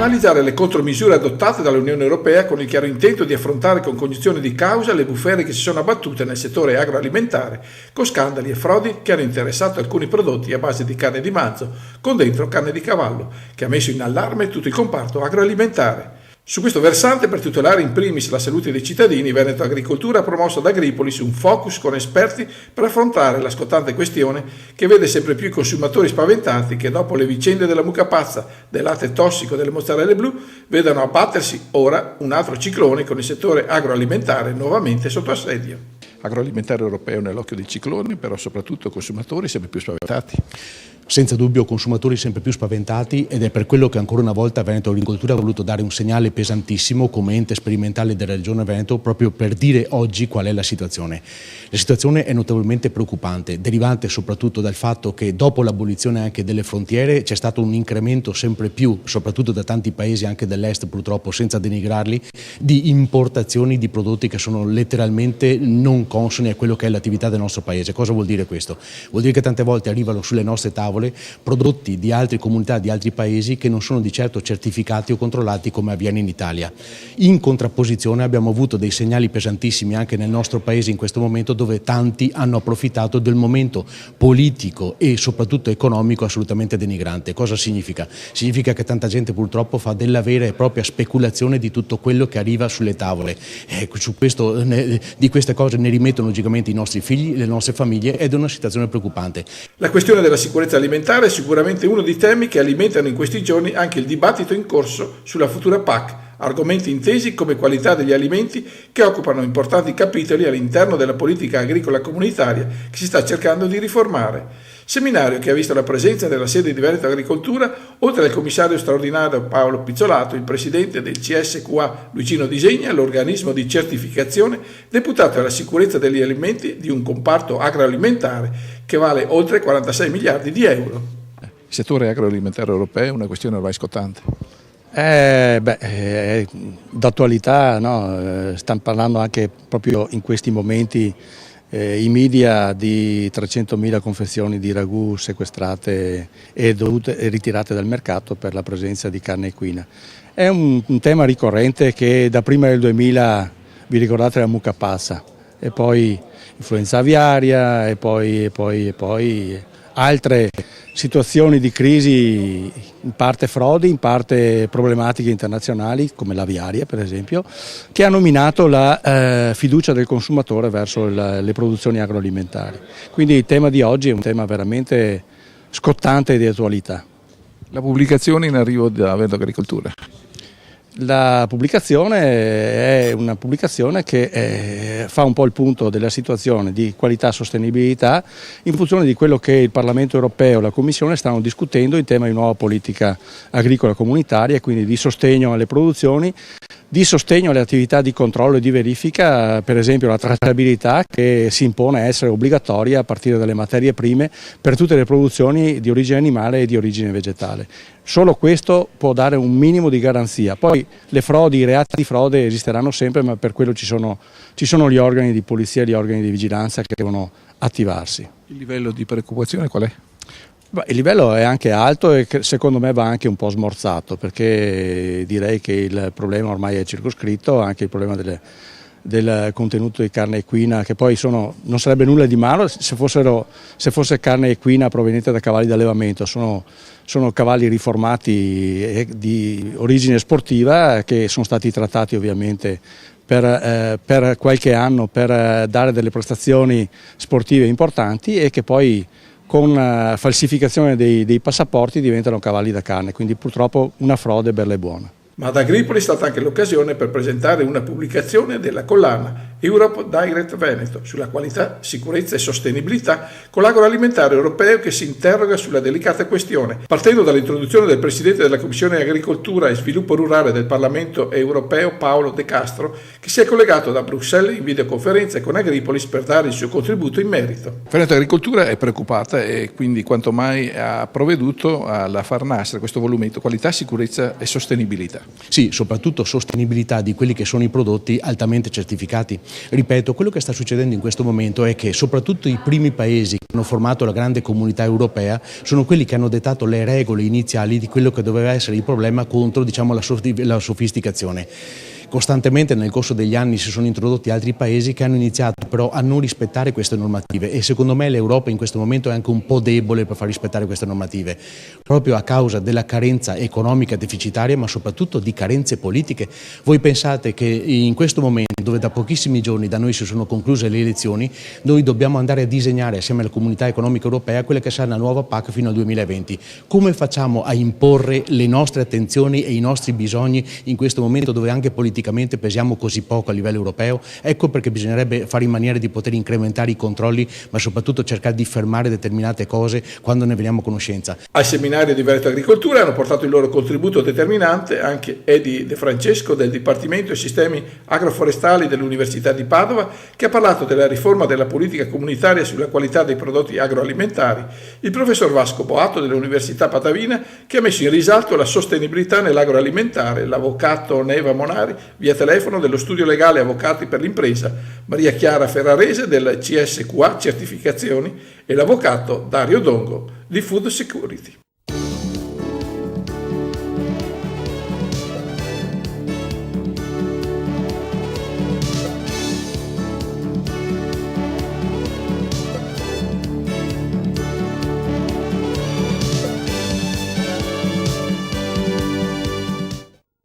analizzare le contromisure adottate dall'Unione Europea con il chiaro intento di affrontare con cognizione di causa le bufere che si sono abbattute nel settore agroalimentare, con scandali e frodi che hanno interessato alcuni prodotti a base di carne di manzo, con dentro carne di cavallo, che ha messo in allarme tutto il comparto agroalimentare. Su questo versante, per tutelare in primis la salute dei cittadini, Veneto Agricoltura ha promosso ad Agripolis un focus con esperti per affrontare la scottante questione che vede sempre più i consumatori spaventati che dopo le vicende della mucca pazza, del latte tossico e delle mozzarelle blu vedono abbattersi ora un altro ciclone con il settore agroalimentare nuovamente sotto assedio. Agroalimentare europeo nell'occhio del ciclone, però soprattutto consumatori sempre più spaventati. Senza dubbio consumatori sempre più spaventati, ed è per quello che ancora una volta Veneto Agricoltura ha voluto dare un segnale pesantissimo come ente sperimentale della Regione Veneto, proprio per dire oggi qual è la situazione. La situazione è notevolmente preoccupante, derivante soprattutto dal fatto che dopo l'abolizione anche delle frontiere c'è stato un incremento sempre più, soprattutto da tanti paesi anche dell'est purtroppo, senza denigrarli, di importazioni di prodotti che sono letteralmente non consoni a quello che è l'attività del nostro paese. Cosa vuol dire questo? Vuol dire che tante volte arrivano sulle nostre tavole prodotti di altre comunità, di altri paesi che non sono di certo certificati o controllati come avviene in Italia. In contrapposizione abbiamo avuto dei segnali pesantissimi anche nel nostro paese in questo momento, dove tanti hanno approfittato del momento politico e soprattutto economico assolutamente denigrante. Cosa significa? Significa che tanta gente purtroppo fa della vera e propria speculazione di tutto quello che arriva sulle tavole. Di queste cose ne rimettono logicamente i nostri figli, le nostre famiglie, ed è una situazione preoccupante. La questione della sicurezza alimentare è sicuramente uno dei temi che alimentano in questi giorni anche il dibattito in corso sulla futura PAC, argomenti intesi come qualità degli alimenti che occupano importanti capitoli all'interno della politica agricola comunitaria che si sta cercando di riformare. Seminario che ha visto la presenza nella sede di Veneto Agricoltura, oltre al commissario straordinario Paolo Pizzolato, il presidente del CSQA Luigino Disegna, l'organismo di certificazione deputato alla sicurezza degli alimenti di un comparto agroalimentare che vale oltre 46 miliardi di euro. Il settore agroalimentare europeo è una questione ormai scottante. D'attualità, no? Stanno parlando anche proprio in questi momenti i media di 300.000 confezioni di ragù sequestrate e ritirate dal mercato per la presenza di carne equina. È un tema ricorrente che da prima del 2000, vi ricordate la mucca pazza, e poi influenza aviaria e poi altre situazioni di crisi, in parte frodi, in parte problematiche internazionali come l'aviaria per esempio, che hanno minato la fiducia del consumatore verso le produzioni agroalimentari. Quindi il tema di oggi è un tema veramente scottante e di attualità. La pubblicazione in arrivo da Veneto Agricoltura. La pubblicazione è una pubblicazione che fa un po' il punto della situazione di qualità e sostenibilità in funzione di quello che il Parlamento europeo e la Commissione stanno discutendo in tema di nuova politica agricola comunitaria, quindi di sostegno alle produzioni, di sostegno alle attività di controllo e di verifica, per esempio la tracciabilità che si impone essere obbligatoria a partire dalle materie prime per tutte le produzioni di origine animale e di origine vegetale. Solo questo può dare un minimo di garanzia. Poi le frodi, i reati di frode esisteranno sempre, ma per quello ci sono gli organi di polizia, gli organi di vigilanza che devono attivarsi. Il livello di preoccupazione qual è? Il livello è anche alto e secondo me va anche un po' smorzato, perché direi che il problema ormai è circoscritto, anche il problema del contenuto di carne equina, che poi non sarebbe nulla di malo se fosse carne equina proveniente da cavalli d'allevamento, sono cavalli riformati di origine sportiva che sono stati trattati ovviamente per qualche anno per dare delle prestazioni sportive importanti e che poi con falsificazione dei passaporti diventano cavalli da carne, quindi purtroppo una frode bella e buona. Ma ad Agripoli è stata anche l'occasione per presentare una pubblicazione della collana Europe Direct Veneto sulla qualità, sicurezza e sostenibilità con l'agroalimentare europeo che si interroga sulla delicata questione, partendo dall'introduzione del Presidente della Commissione Agricoltura e Sviluppo Rurale del Parlamento Europeo Paolo De Castro, che si è collegato da Bruxelles in videoconferenza con Agripolis per dare il suo contributo in merito. Veneto Agricoltura è preoccupata e quindi quanto mai ha provveduto a far nascere questo volumetto qualità, sicurezza e sostenibilità. Sì, soprattutto sostenibilità di quelli che sono i prodotti altamente certificati. Ripeto, quello che sta succedendo in questo momento è che soprattutto i primi paesi che hanno formato la grande comunità europea sono quelli che hanno dettato le regole iniziali di quello che doveva essere il problema contro, diciamo, la sofisticazione. Costantemente nel corso degli anni si sono introdotti altri paesi che hanno iniziato però a non rispettare queste normative e secondo me l'Europa in questo momento è anche un po' debole per far rispettare queste normative, proprio a causa della carenza economica deficitaria ma soprattutto di carenze politiche. Voi pensate che in questo momento, dove da pochissimi giorni da noi si sono concluse le elezioni, noi dobbiamo andare a disegnare assieme alla Comunità Economica Europea quella che sarà la nuova PAC fino al 2020. Come facciamo a imporre le nostre attenzioni e i nostri bisogni in questo momento dove anche politicamente pesiamo così poco a livello europeo? Ecco perché bisognerebbe fare in maniera di poter incrementare i controlli, ma soprattutto cercare di fermare determinate cose quando ne veniamo a conoscenza. Al seminario di Veneto Agricoltura hanno portato il loro contributo determinante anche Edi De Francesco del Dipartimento e Sistemi Agroforestali dell'Università di Padova, che ha parlato della riforma della politica comunitaria sulla qualità dei prodotti agroalimentari, il professor Vasco Boato dell'Università Padavina, che ha messo in risalto la sostenibilità nell'agroalimentare, l'avvocato Neva Monari via telefono dello studio legale Avvocati per l'Impresa, Maria Chiara Ferrarese del CSQA Certificazioni e l'avvocato Dario Dongo di Food Security.